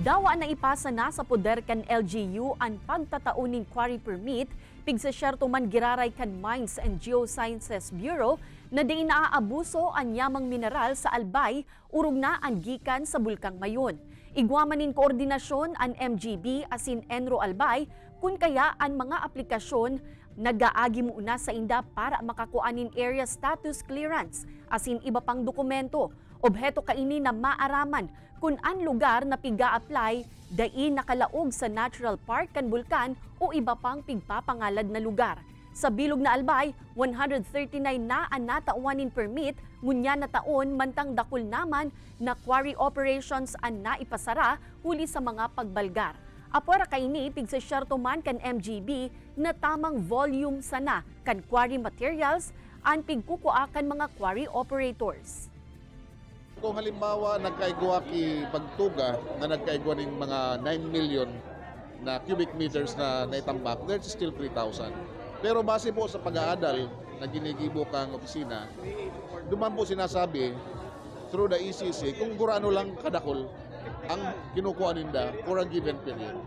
Dawa na ipasa na sa poder kan LGU ang pagtatauning quarry permit pig sa syerto man giraray kan Mines and Geosciences Bureau na di naaabuso ang yamang mineral sa Albay urog na ang gikan sa Bulkang Mayon. Igwamanin koordinasyon ang MGB asin Enro Albay kun kaya ang mga aplikasyon nagaagi muna sa inda para makakuanin area status clearance asin iba pang dokumento. Obheto kaini na maaraman kung an lugar na piga-apply dai nakalaog sa Natural Park kan Bulkan o iba pang pigpapangalad na lugar. Sa bilog na Albay, 139 na ang natauanin permit ngunya na taon mantang dakul naman na quarry operations ang naipasara huli sa mga pagbalgar. Apora kaini pig sa syerto man kan MGB na tamang volume sana kan quarry materials ang pigkukuha kan mga quarry operators. Kung halimbawa nagkaigwa ki pagtuga na nagkaigwa ng mga 9 million na cubic meters na naitambak, there's still 3,000. Pero base po sa pag-aadal na ginigibo kang opisina, duman po sinasabi through the ECC kung gurano lang kadakol ang kinukuha ninda for a given period.